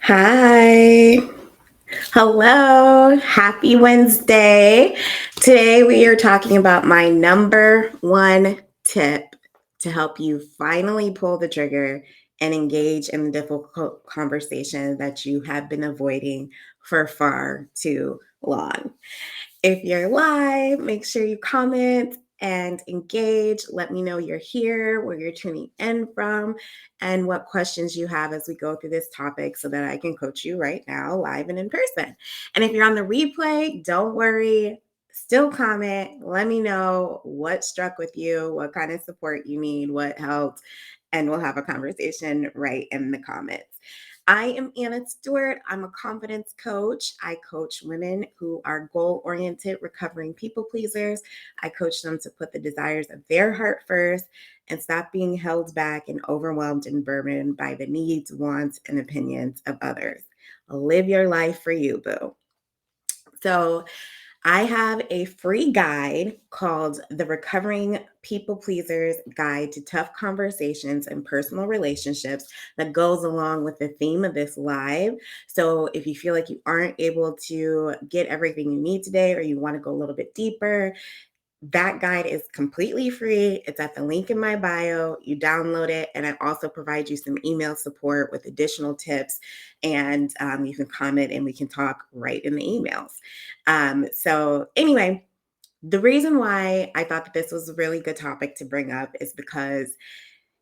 Hi. Hello. Happy Wednesday. Today we are talking about my number one tip to help you finally pull the trigger and engage in the difficult conversation that you have been avoiding for far too long. If you're live, make sure you comment and engage. Let me know you're here, where you're tuning in from, and what questions you have as we go through this topic so that I can coach you right now, live and in person. And if you're on the replay, don't worry. Still comment. Let me know what struck with you, what kind of support you need, what helped, and we'll have a conversation right in the comments. I am Anna.Stewart. I'm a confidence coach. I coach women who are goal oriented, recovering people pleasers. I coach them to put the desires of their heart first and stop being held back and overwhelmed and burdened by the needs, wants, and opinions of others. Live your life for you, boo. So, I have a free guide called The Recovering People Pleasers Guide to Tough Conversations and Personal Relationships that goes along with the theme of this live. So if you feel like you aren't able to get everything you need today or you want to go a little bit deeper, that guide is completely free. It's at the link in my bio. You download it, and I also provide you some email support with additional tips. And you can comment and we can talk right in the emails. Anyway, the reason why I thought that this was a really good topic to bring up is because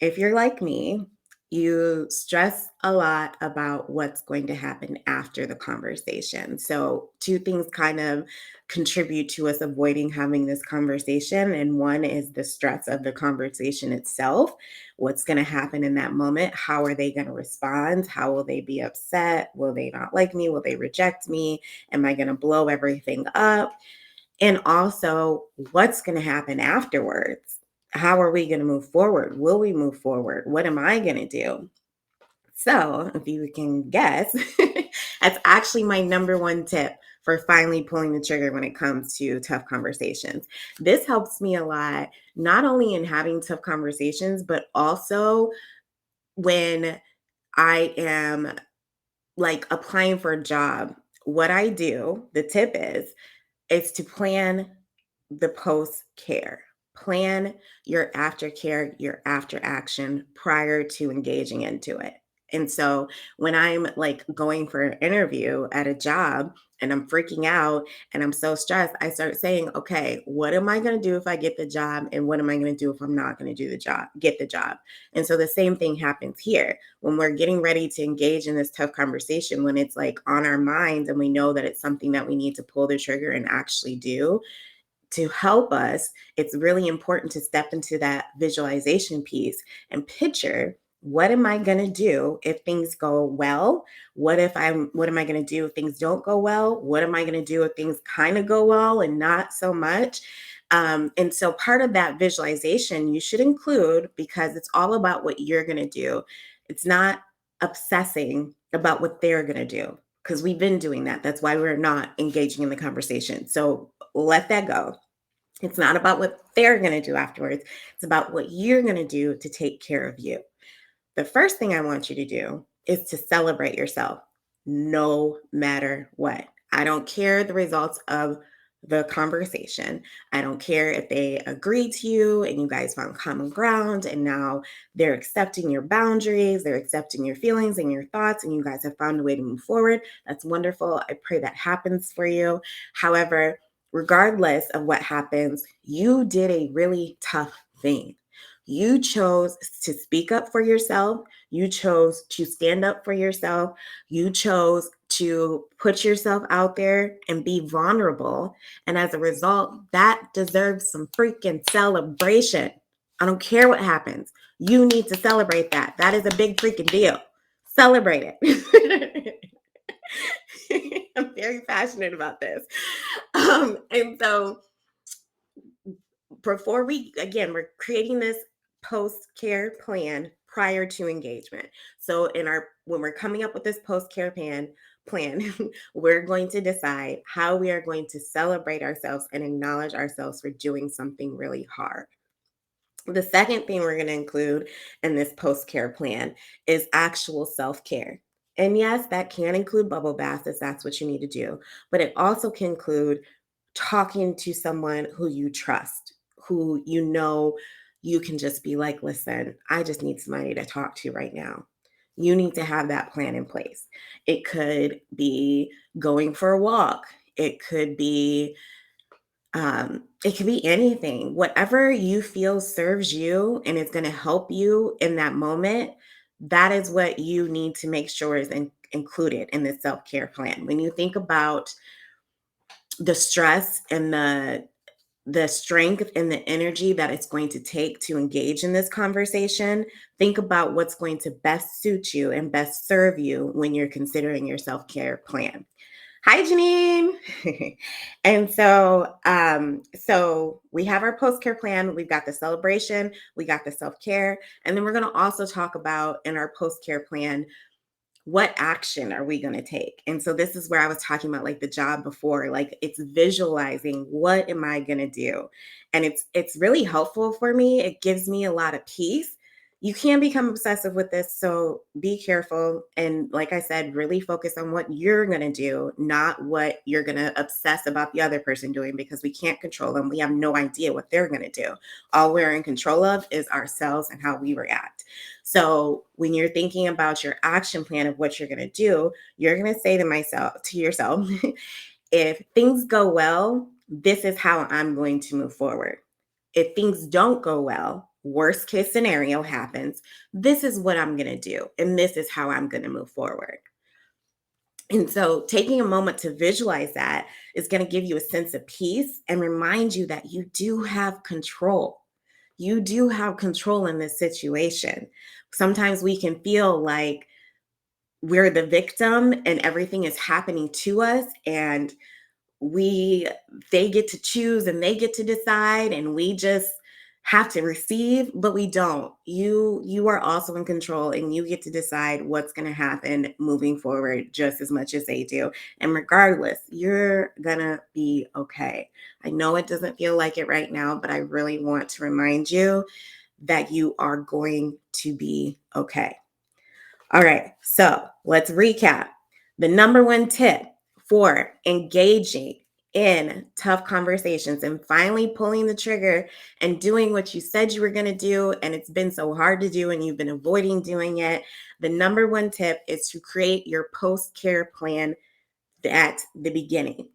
if you're like me, you stress a lot about what's going to happen after the conversation. So, two things kind of contribute to us avoiding having this conversation. And one is the stress of the conversation itself. What's going to happen in that moment? How are they going to respond? How will they be upset? Will they not like me? Will they reject me? Am I going to blow everything up? And also, what's going to happen afterwards? How are we going to move forward? Will we move forward? What am I going to do? So, if you can guess, that's actually my number one tip for finally pulling the trigger when it comes to tough conversations. This helps me a lot, not only in having tough conversations, but also when I am like applying for a job. What I do, the tip is to plan the post care. Plan your aftercare, your after action prior to engaging into it. And so when I'm like going for an interview at a job and I'm freaking out and I'm so stressed, I start saying, okay, what am I going to do if I get the job? And what am I going to do if I'm not going to do the job, get the job? And so the same thing happens here when we're getting ready to engage in this tough conversation, when it's like on our minds and we know that it's something that we need to pull the trigger and actually do to help us. It's really important to step into that visualization piece and picture, what am I going to do if things go well? What am I going to do if things don't go well? What am I going to do if things kind of go well and not so much? And so part of that visualization you should include, because it's all about what you're going to do. It's not obsessing about what they're going to do, because we've been doing that. That's why we're not engaging in the conversation. So let that go. It's not about what they're going to do afterwards. It's about what you're going to do to take care of you. The first thing I want you to do is to celebrate yourself no matter what. I don't care the results of the conversation. I don't care if they agree to you and you guys found common ground and now they're accepting your boundaries, they're accepting your feelings and your thoughts, and you guys have found a way to move forward. That's wonderful. I pray that happens for you. However, regardless of what happens, you did a really tough thing. You chose to speak up for yourself. You chose to stand up for yourself. You chose to put yourself out there and be vulnerable. And as a result, that deserves some freaking celebration. I don't care what happens. You need to celebrate that. That is a big freaking deal. Celebrate it. I'm very passionate about this. And so before we're creating this post-care plan prior to engagement. So when we're coming up with this post-care plan, we're going to decide how we are going to celebrate ourselves and acknowledge ourselves for doing something really hard. The second thing we're going to include in this post-care plan is actual self-care. And yes, that can include bubble baths if that's what you need to do, but it also can include talking to someone who you trust, who you know you can just be like, listen, I just need somebody to talk to right now. You need to have that plan in place. It could be going for a walk. It could be it could be anything. Whatever you feel serves you and is going to help you in that moment, that is what you need to make sure is included in the self-care plan. When you think about the stress and the strength and the energy that it's going to take to engage in this conversation, think about what's going to best suit you and best serve you when you're considering your self-care plan. Hi, Janine. And so we have our post-care plan. We've got the celebration, we got the self-care, and then we're going to also talk about in our post-care plan, what action are we going to take? And so this is where I was talking about like the job before, like it's visualizing what am I going to do? And it's really helpful for me. It gives me a lot of peace. You can become obsessive with this, so be careful and like I said, really focus on what you're going to do, not what you're going to obsess about the other person doing because we can't control them. We have no idea what they're going to do. All we're in control of is ourselves and how we react. So when you're thinking about your action plan of what you're going to do, you're going to say to yourself, if things go well, this is how I'm going to move forward. If things don't go well, worst case scenario happens, this is what I'm going to do. And this is how I'm going to move forward. And so taking a moment to visualize that is going to give you a sense of peace and remind you that you do have control. You do have control in this situation. Sometimes we can feel like we're the victim and everything is happening to us and we they get to choose and they get to decide and we just have to receive, but we don't. You are also in control and you get to decide what's going to happen moving forward just as much as they do. And regardless, you're going to be okay. I know it doesn't feel like it right now, but I really want to remind you that you are going to be okay. All right, so let's recap. The number one tip for engaging in tough conversations and finally pulling the trigger and doing what you said you were going to do, and it's been so hard to do and you've been avoiding doing it. The number one tip is to create your post care plan at the beginning.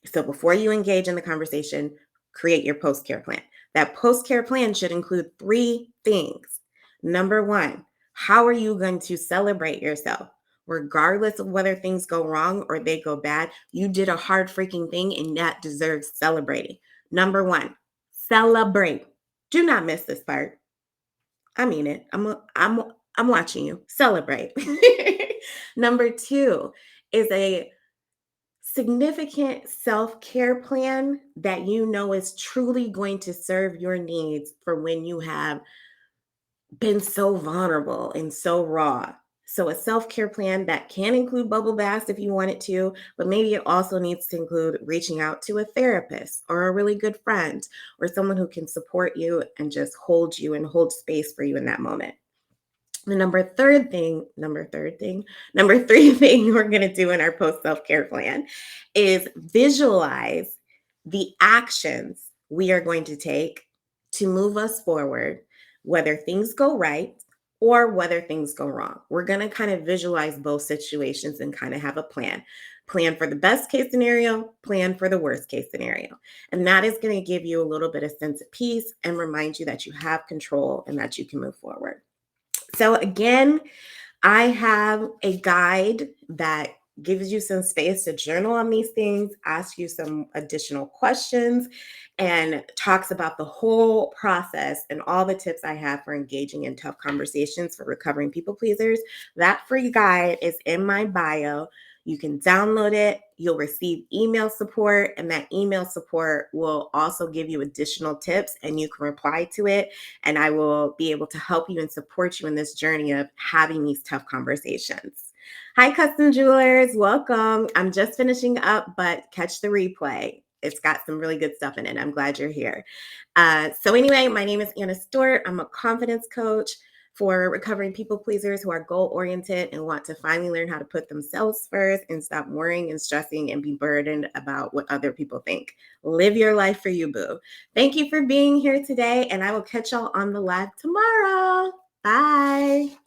So before you engage in the conversation, create your post care plan. That post care plan should include three things. Number one, how are you going to celebrate yourself? Regardless of whether things go wrong or they go bad, you did a hard freaking thing and that deserves celebrating. Number one, celebrate. Do not miss this part. I mean it. I'm watching you. Celebrate. Number two is a significant self-care plan that you know is truly going to serve your needs for when you have been so vulnerable and so raw. So, a self care plan that can include bubble baths if you want it to, but maybe it also needs to include reaching out to a therapist or a really good friend or someone who can support you and just hold you and hold space for you in that moment. The number three thing we're going to do in our post self care plan is visualize the actions we are going to take to move us forward, whether things go right or whether things go wrong. We're going to kind of visualize both situations and kind of have a plan. Plan for the best case scenario, plan for the worst case scenario. And that is going to give you a little bit of sense of peace and remind you that you have control and that you can move forward. So, again, I have a guide that gives you some space to journal on these things, ask you some additional questions, and talks about the whole process and all the tips I have for engaging in tough conversations for recovering people pleasers. That free guide is in my bio. You can download it. You'll receive email support, and that email support will also give you additional tips, and you can reply to it. And I will be able to help you and support you in this journey of having these tough conversations. Hi, custom jewelers. Welcome. I'm just finishing up, but catch the replay. It's got some really good stuff in it. I'm glad you're here. So anyway, my name is Anna.Stewart. I'm a confidence coach, for recovering people pleasers who are goal oriented and want to finally learn how to put themselves first and stop worrying and stressing and be burdened about what other people think. Live your life for you, boo. Thank you for being here today, and I will catch y'all on the live tomorrow. Bye.